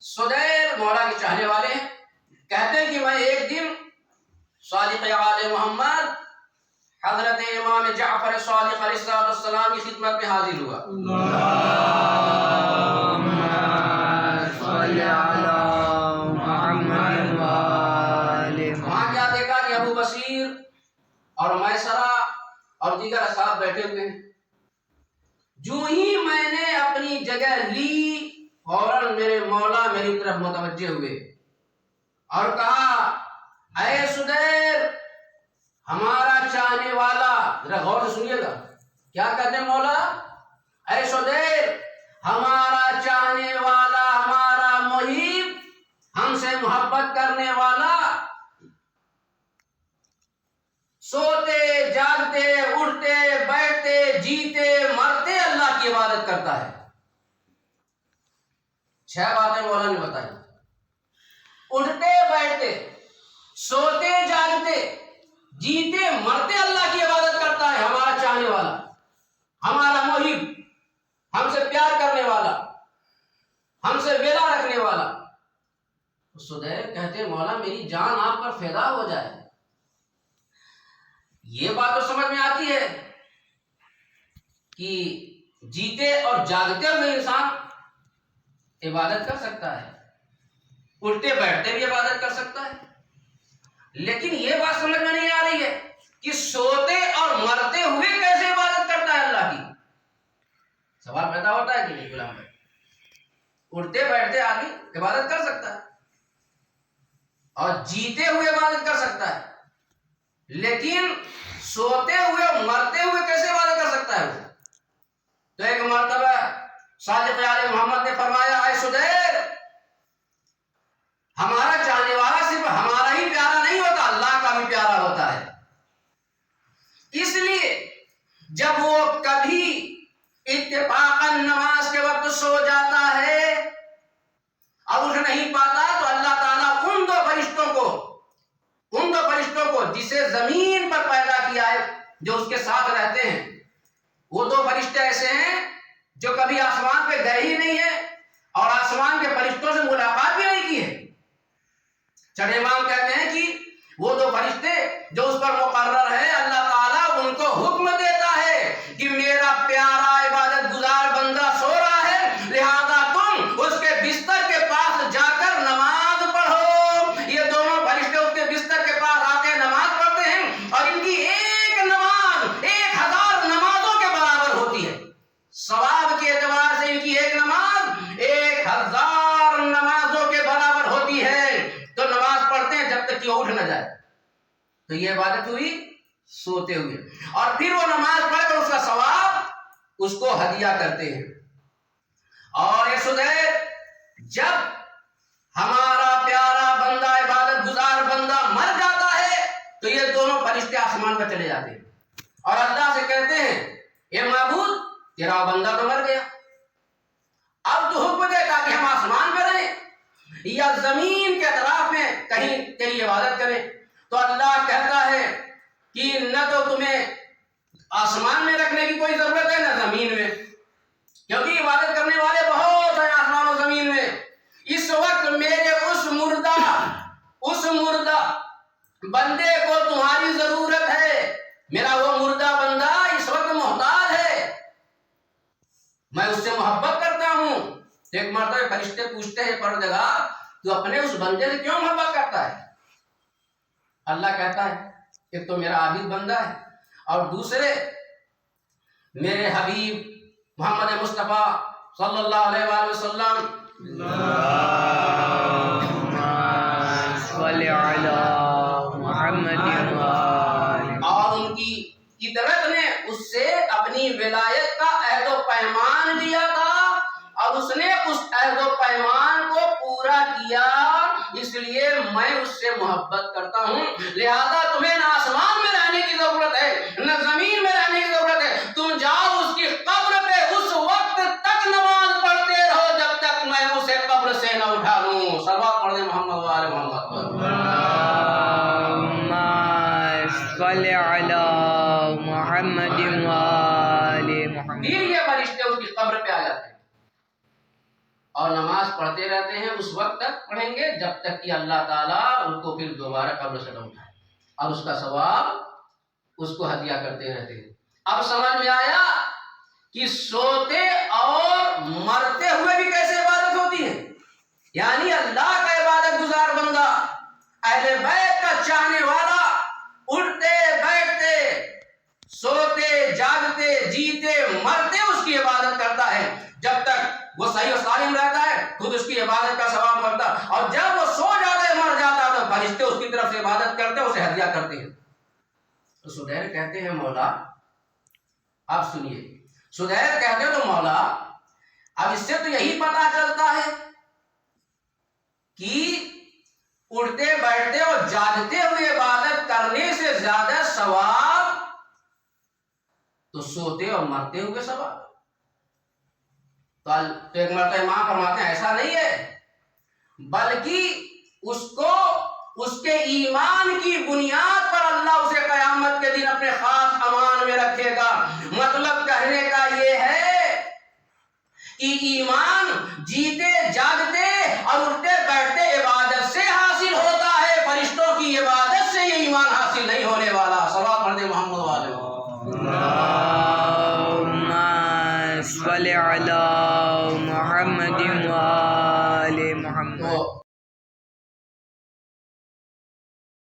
سدیر مولا کے چاہنے والے ہیں، کہتے ہیں کہ میں ایک دن صادق آل محمد حضرت امام جعفر صادق علیہ السلام کی خدمت میں حاضر ہوا۔ وہاں کیا دیکھا کہ ابو بصیر اور میسرہ اور دیگر اصحاب بیٹھے ہوئے ہیں۔ جو ہی میں نے اپنی جگہ لی، فوراً میرے مولا میری طرف متوجہ ہوئے اور کہا، اے سدیر ہمارا چاہنے والا، ذرا غور سے سنیے گا کیا کہتے ہیں مولا، اے سدیر ہمارا چاہنے والا، ہمارا محب، ہم سے محبت کرنے والا، سوتے جاگتے اٹھتے بیٹھتے جیتے مرتے اللہ کی عبادت کرتا ہے۔ 6 باتیں مولا نے بتائی، اٹھتے بیٹھتے سوتے جاگتے جیتے مرتے اللہ کی عبادت کرتا ہے ہمارا چاہنے والا، ہمارا محب، ہم سے پیار کرنے والا، ہم سے ویلا رکھنے والا۔ سدیر کہتے ہیں مولا میری جان آپ پر فدا ہو جائے۔ یہ بات تو سمجھ میں آتی ہے کہ جیتے اور جاگتے ہوئے انسان عبادت کر سکتا ہے، اٹھتے بیٹھتے بھی عبادت کر سکتا ہے، لیکن یہ بات سمجھ میں نہیں آ رہی ہے کہ سوتے اور مرتے ہوئے کیسے عبادت کرتا ہے اللہ کی۔ سوال پیدا ہوتا ہے کہ نہیں غلام بھائی؟ اٹھتے بیٹھتے آدمی عبادت کر سکتا ہے اور جیتے ہوئے عبادت کر سکتا ہے، لیکن سوتے ہوئے اور مرتے ہوئے کیسے عبادت کر سکتا ہے وہ؟ تو ایک مرتبہ صادق آل محمد نے فرمایا، اے سدیر ہمارا چاہنے والا صرف ہمارا ہی پیارا نہیں ہوتا، اللہ کا بھی پیارا ہوتا ہے۔ اس لیے جب وہ کبھی اتفاقاً نماز کے وقت سو جاتا ہے اور اٹھ نہیں پاتا تو اللہ تعالیٰ ان دو فرشتوں کو جسے زمین پر پیدا کیا ہے، جو اس کے ساتھ رہتے ہیں، وہ 2 فرشتے ایسے ہیں جو کبھی آسمان پہ گئے ہی نہیں ہیں اور آسمان کے فرشتوں سے ملاقات بھی نہیں کی ہے۔ چڑھے امام کہتے ہیں کہ وہ 2 فرشتے جو اس پر مقرر ہے، اللہ تعالیٰ ان کو حکم دیتا ہے کہ میرا پیارا عبادت گزار بندہ سو رہا ہے، لہذا تم اس کے بستر کے پاس جا کر نماز پڑھو۔ یہ دونوں فرشتے اس کے بستر کے پاس آتے نماز پڑھتے ہیں اور ان کی ایک نماز 1000 نمازوں کے برابر ہوتی ہے۔ ثواب کے اعتبار سے ان کی ایک نماز 1000 نمازوں کے برابر ہوتی ہے۔ تو نماز پڑھتے ہیں جب تک کہ وہ اٹھ نہ جائے، تو یہ عبادت ہوئی سوتے ہوئے، اور پھر وہ نماز پڑھ کر اس کا ثواب اس کو ہدیہ کرتے ہیں۔ اور یہ سدیر جب ہمارا پیارا بندہ عبادت گزار بندہ مر جاتا ہے تو یہ دونوں فرشتے آسمان پر چلے جاتے ہیں اور اللہ سے کہتے ہیں، اے معبود تیرا بندہ تو مر گیا، اب تو حکم دے تاکہ ہم آسمان پہ رہیں یا زمین کے اطراف میں کہیں تیری عبادت کریں۔ تو اللہ کہتا ہے کہ نہ تو تمہیں آسمان میں رکھنے کی کوئی ضرورت ہے نہ زمین میں، کیونکہ عبادت کرنے والے بہت ہیں آسمان و زمین میں۔ اس وقت میرے اس مردہ بندے کو تمہاری ضرورت ہے، میرا وہ مردہ بندہ اس وقت محتاج ہے، میں اس سے محبت کرتا ہوں۔ ایک مرتبہ فرشتے پوچھتے ہیں، پروردگار تو اپنے اس بندے سے کیوں محبت کرتا ہے؟ اللہ کہتا ہے، ایک تو میرا عابد بندہ ہے اور دوسرے میرے حبیب محمد مصطفیٰ صلی اللہ علیہ وآلہ وسلم اور ان کی فطرت نے اس سے اپنی ولایت کا عہد و پیمان لیا تھا اور اس نے اس عہد و پیمان کو پورا کیا، اس لیے میں اس سے محبت کرتا ہوں۔ لہذا تمہیں نہ آسمان میں رہنے کی ضرورت ہے نہ زمین میں رہنے کی ضرورت ہے، تم جاؤ اس کی قبر پہ اس وقت تک نماز پڑھتے رہو جب تک میں اسے قبر سے نہ اٹھا لوں۔ صلوات پڑھ دیں محمد و آل محمد پر۔ صلی علی محمد و آل محمد۔ پھر یہ فرشتے اس کی قبر پہ آ جاتے ہیں اور نماز پڑھتے رہتے ہیں، اس وقت تک پڑھیں گے جب تک کہ اللہ تعالیٰ ان کو پھر دوبارہ قبر سے نہ اٹھائے، اور اس کا ثواب اس کو ہدیہ کرتے رہتے ہیں۔ اب سمجھ میں آیا کہ سوتے اور مرتے ہوئے بھی کیسے عبادت ہوتی ہے، یعنی اللہ کا عبادت گزار بندہ، اہل بیت کا چاہنے والا، اٹھتے بیٹھتے سوتے جاگتے جیتے مرتے اس کی عبادت کرتا ہے، جب تک وہ صحیح و سالم رہتا ہے خود اس کی عبادت کا ثواب کرتا، اور جب وہ سو جاتا ہے مر جاتا ہے تو فرشتے اس کی طرف سے عبادت کرتے ہیں، اسے ہدیہ کرتے ہیں۔ تو سدیر کہتے ہیں مولا، آپ سنیے، سدیر کہتے ہیں تو مولا اب اس سے تو یہی پتا چلتا ہے کہ اٹھتے بیٹھتے اور جاگتے ہوئے عبادت کرنے سے زیادہ ثواب تو سوتے اور مرتے ہوئے ثواب۔ تو ایک مرتبہ امام فرماتے ہیں ایسا نہیں ہے، بلکہ اس کو اس کے ایمان کی بنیاد پر اللہ اسے قیامت کے دن اپنے خاص امان میں رکھے گا۔ مطلب کہنے کا یہ ہے کہ ایمان جیتے جاگتے اور اٹھتے بیٹھتے عبادت سے حاصل ہوتا ہے، فرشتوں کی عبادت سے یہ ایمان حاصل نہیں ہونے والا۔ صلوات پڑھ دے محمد والے۔ اللهم صل على محمد وآل